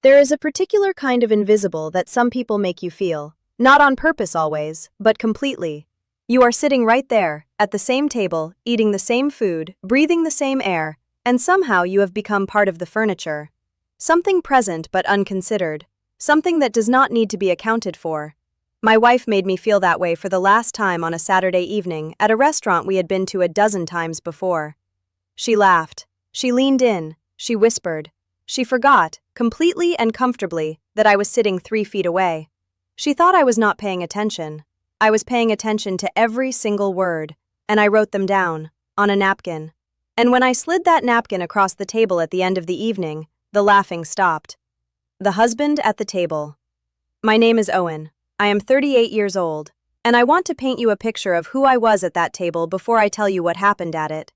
There is a particular kind of invisible that some people make you feel, not on purpose always, but completely. You are sitting right there, at the same table, eating the same food, breathing the same air, and somehow you have become part of the furniture. Something present but unconsidered, something that does not need to be accounted for. My wife made me feel that way for the last time on a Saturday evening at a restaurant we had been to a dozen times before. She laughed. She leaned in. She whispered. She forgot, completely and comfortably, that I was sitting 3 feet away. She thought I was not paying attention. I was paying attention to every single word, and I wrote them down, on a napkin. And when I slid that napkin across the table at the end of the evening, the laughing stopped. The husband at the table. My name is Owen. I am 38 years old, and I want to paint you a picture of who I was at that table before I tell you what happened at it.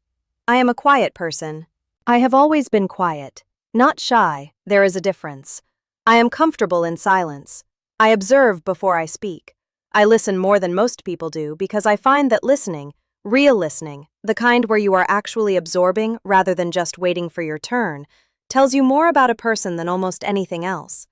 I am a quiet person. I have always been quiet. Not shy, there is a difference. I am comfortable in silence. I observe before I speak. I listen more than most people do because I find that listening, real listening, the kind where you are actually absorbing rather than just waiting for your turn, tells you more about a person than almost anything else.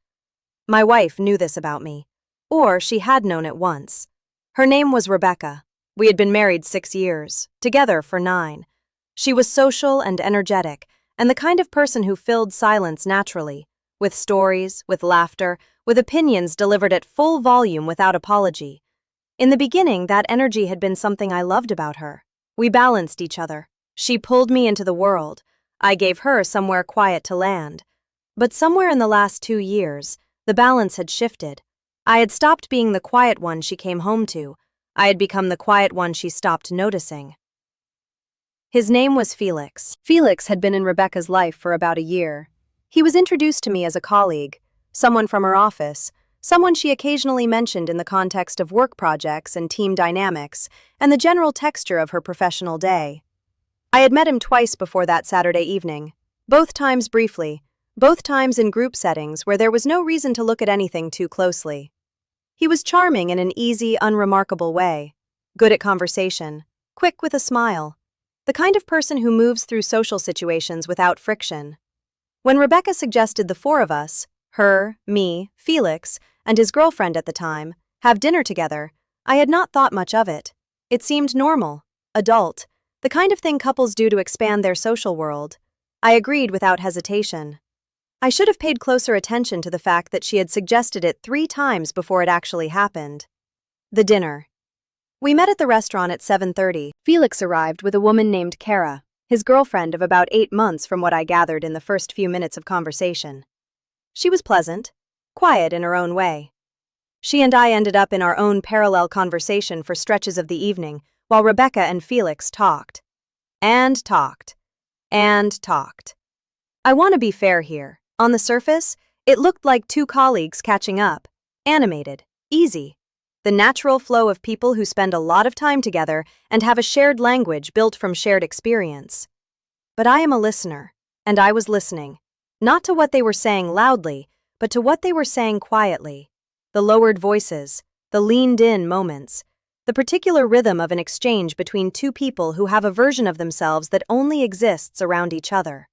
My wife knew this about me, or she had known it once. Her name was Rebecca. We had been married 6 years, together for 9. She was social and energetic, and the kind of person who filled silence naturally, with stories, with laughter, with opinions delivered at full volume without apology. In the beginning, that energy had been something I loved about her. We balanced each other. She pulled me into the world. I gave her somewhere quiet to land. But somewhere in the last 2 years, the balance had shifted. I had stopped being the quiet one she came home to. I had become the quiet one she stopped noticing. His name was Felix. Felix had been in Rebecca's life for about a year. He was introduced to me as a colleague, someone from her office, someone she occasionally mentioned in the context of work projects and team dynamics, and the general texture of her professional day. I had met him twice before that Saturday evening, both times briefly, both times in group settings where there was no reason to look at anything too closely. He was charming in an easy, unremarkable way, good at conversation, quick with a smile, the kind of person who moves through social situations without friction. When Rebecca suggested the 4 of us, her, me, Felix, and his girlfriend at the time, have dinner together, I had not thought much of it. It seemed normal, adult, the kind of thing couples do to expand their social world. I agreed without hesitation. I should have paid closer attention to the fact that she had suggested it 3 times before it actually happened. The dinner. We met at the restaurant at 7:30. Felix arrived with a woman named Kara, his girlfriend of about 8 months from what I gathered in the first few minutes of conversation. She was pleasant, quiet in her own way. She and I ended up in our own parallel conversation for stretches of the evening, while Rebecca and Felix talked. And talked. And talked. I want to be fair here. On the surface, it looked like 2 colleagues catching up. Animated. Easy. The natural flow of people who spend a lot of time together and have a shared language built from shared experience. But I am a listener, and I was listening, not to what they were saying loudly, but to what they were saying quietly. The lowered voices, the leaned-in moments, the particular rhythm of an exchange between 2 people who have a version of themselves that only exists around each other.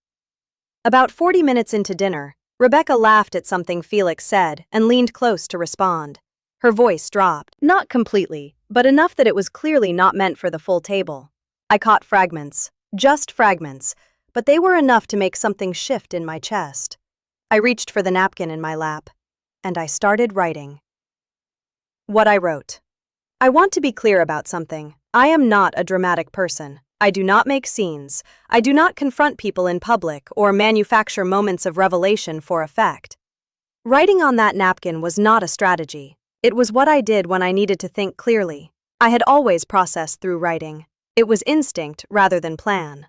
About 40 minutes into dinner, Rebecca laughed at something Felix said and leaned close to respond. Her voice dropped. Not completely, but enough that it was clearly not meant for the full table. I caught fragments, just fragments, but they were enough to make something shift in my chest. I reached for the napkin in my lap, and I started writing. What I wrote. I want to be clear about something. I am not a dramatic person. I do not make scenes. I do not confront people in public or manufacture moments of revelation for effect. Writing on that napkin was not a strategy. It was what I did when I needed to think clearly. I had always processed through writing. It was instinct rather than plan.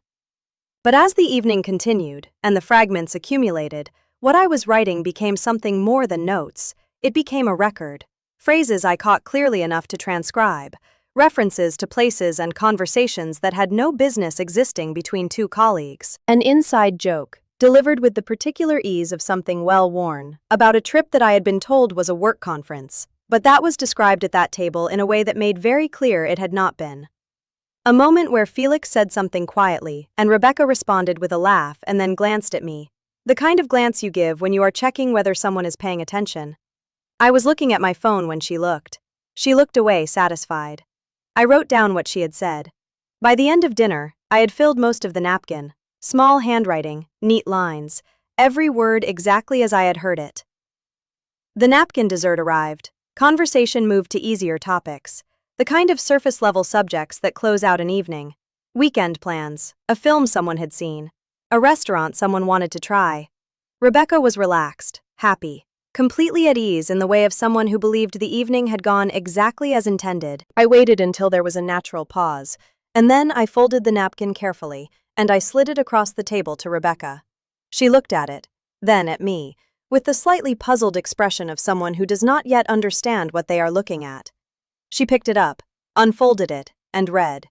But as the evening continued and the fragments accumulated, what I was writing became something more than notes. It became a record. Phrases I caught clearly enough to transcribe. References to places and conversations that had no business existing between 2 colleagues. An inside joke, delivered with the particular ease of something well-worn, about a trip that I had been told was a work conference, but that was described at that table in a way that made very clear it had not been. A moment where Felix said something quietly, and Rebecca responded with a laugh and then glanced at me. The kind of glance you give when you are checking whether someone is paying attention. I was looking at my phone when she looked. She looked away, satisfied. I wrote down what she had said. By the end of dinner, I had filled most of the napkin. Small handwriting, neat lines, every word exactly as I had heard it. The napkin dessert arrived. Conversation moved to easier topics, the kind of surface-level subjects that close out an evening. Weekend plans, a film someone had seen, a restaurant someone wanted to try. Rebecca was relaxed, happy, completely at ease in the way of someone who believed the evening had gone exactly as intended. I waited until there was a natural pause, and then I folded the napkin carefully, and I slid it across the table to Rebecca. She looked at it, then at me, with the slightly puzzled expression of someone who does not yet understand what they are looking at. She picked it up, unfolded it, and read.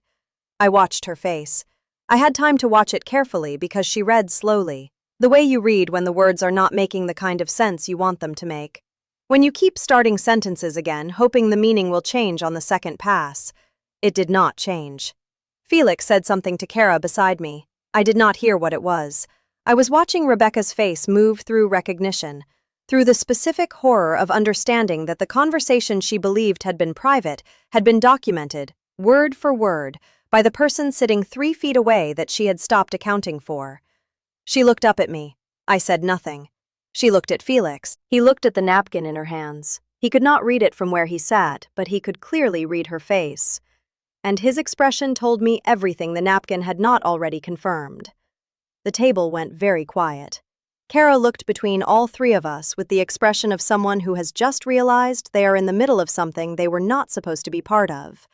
I watched her face. I had time to watch it carefully because she read slowly, the way you read when the words are not making the kind of sense you want them to make. When you keep starting sentences again, hoping the meaning will change on the second pass. It did not change. Felix said something to Kara beside me. I did not hear what it was. I was watching Rebecca's face move through recognition, through the specific horror of understanding that the conversation she believed had been private had been documented, word for word, by the person sitting 3 feet away that she had stopped accounting for. She looked up at me. I said nothing. She looked at Felix. He looked at the napkin in her hands. He could not read it from where he sat, but he could clearly read her face. And his expression told me everything the napkin had not already confirmed. The table went very quiet. Kara looked between all 3 of us with the expression of someone who has just realized they are in the middle of something they were not supposed to be part of.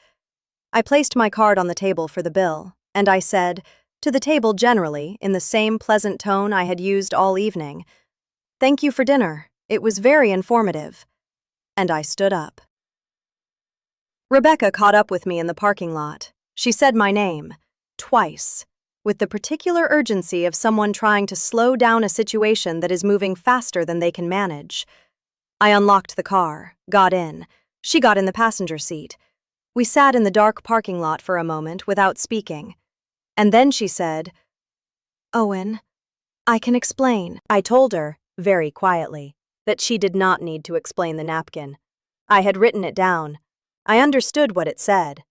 I placed my card on the table for the bill, and I said, to the table generally, in the same pleasant tone I had used all evening, "Thank you for dinner. It was very informative." And I stood up. Rebecca caught up with me in the parking lot. She said my name, twice, with the particular urgency of someone trying to slow down a situation that is moving faster than they can manage. I unlocked the car, got in. She got in the passenger seat. We sat in the dark parking lot for a moment without speaking. And then she said, "Owen, I can explain." I told her, very quietly, that she did not need to explain the napkin. I had written it down. I understood what it said.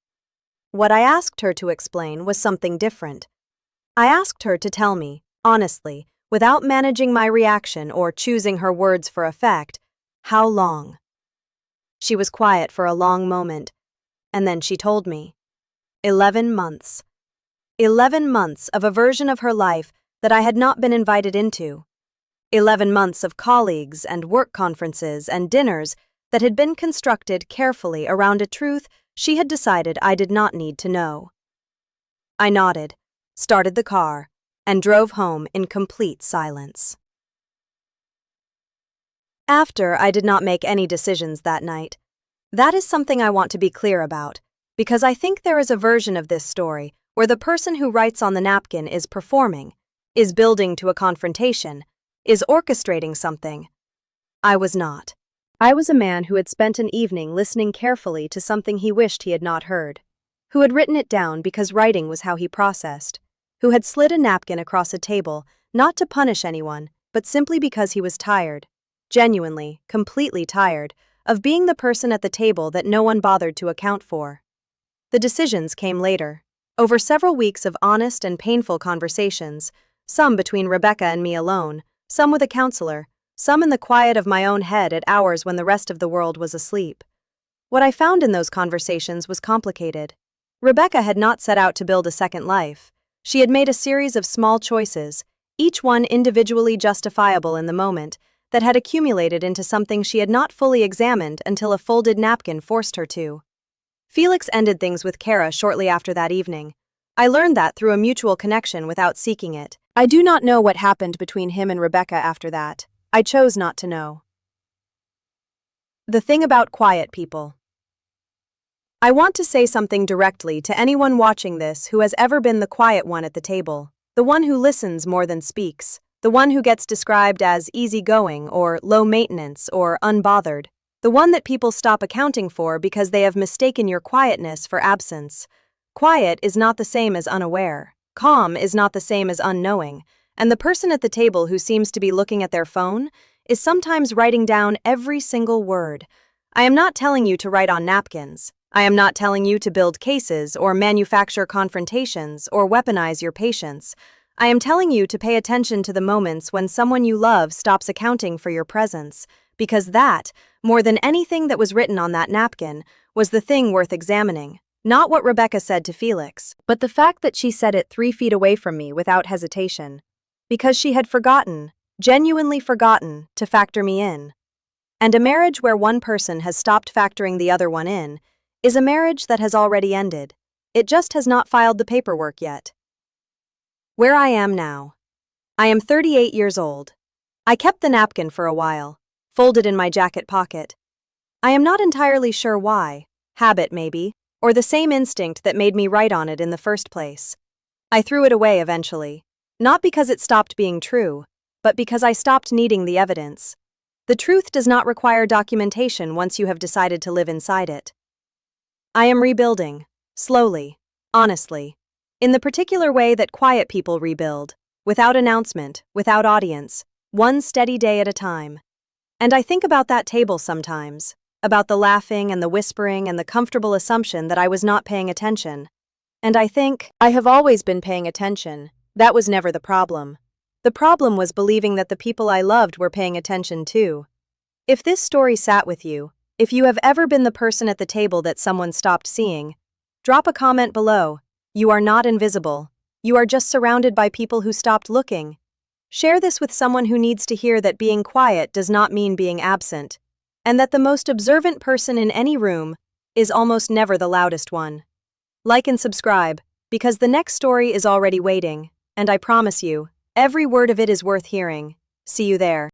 What I asked her to explain was something different. I asked her to tell me, honestly, without managing my reaction or choosing her words for effect, how long. She was quiet for a long moment, and then she told me. 11 months. 11 months of a version of her life that I had not been invited into. 11 months of colleagues and work conferences and dinners that had been constructed carefully around a truth she had decided I did not need to know. I nodded, started the car, and drove home in complete silence. After, I did not make any decisions that night. That is something I want to be clear about, because I think there is a version of this story where the person who writes on the napkin is performing, is building to a confrontation, is orchestrating something. I was not. I was a man who had spent an evening listening carefully to something he wished he had not heard, who had written it down because writing was how he processed, who had slid a napkin across a table, not to punish anyone, but simply because he was tired, genuinely, completely tired, of being the person at the table that no one bothered to account for. The decisions came later, over several weeks of honest and painful conversations, some between Rebecca and me alone, some with a counselor, some in the quiet of my own head at hours when the rest of the world was asleep. What I found in those conversations was complicated. Rebecca had not set out to build a second life. She had made a series of small choices, each one individually justifiable in the moment, that had accumulated into something she had not fully examined until a folded napkin forced her to. Felix ended things with Kara shortly after that evening. I learned that through a mutual connection without seeking it. I do not know what happened between him and Rebecca after that. I chose not to know. The thing about quiet people. I want to say something directly to anyone watching this who has ever been the quiet one at the table, the one who listens more than speaks, the one who gets described as easygoing or low maintenance or unbothered, the one that people stop accounting for because they have mistaken your quietness for absence. Quiet is not the same as unaware. Calm is not the same as unknowing. And the person at the table who seems to be looking at their phone is sometimes writing down every single word. I am not telling you to write on napkins. I am not telling you to build cases or manufacture confrontations or weaponize your patience. I am telling you to pay attention to the moments when someone you love stops accounting for your presence, because that, more than anything that was written on that napkin, was the thing worth examining. Not what Rebecca said to Felix, but the fact that she said it 3 feet away from me without hesitation. Because she had forgotten, genuinely forgotten, to factor me in. And a marriage where one person has stopped factoring the other one in is a marriage that has already ended. It just has not filed the paperwork yet. Where I am now. I am 38 years old. I kept the napkin for a while, folded in my jacket pocket. I am not entirely sure why, habit maybe, or the same instinct that made me write on it in the first place. I threw it away eventually, not because it stopped being true, but because I stopped needing the evidence. The truth does not require documentation once you have decided to live inside it. I am rebuilding, slowly, honestly, in the particular way that quiet people rebuild, without announcement, without audience, one steady day at a time. And I think about that table sometimes, about the laughing and the whispering and the comfortable assumption that I was not paying attention. And I think, I have always been paying attention. That was never the problem. The problem was believing that the people I loved were paying attention too. If this story sat with you, if you have ever been the person at the table that someone stopped seeing, drop a comment below. You are not invisible. You are just surrounded by people who stopped looking. Share this with someone who needs to hear that being quiet does not mean being absent, and that the most observant person in any room is almost never the loudest one. Like and subscribe, because the next story is already waiting, and I promise you, every word of it is worth hearing. See you there.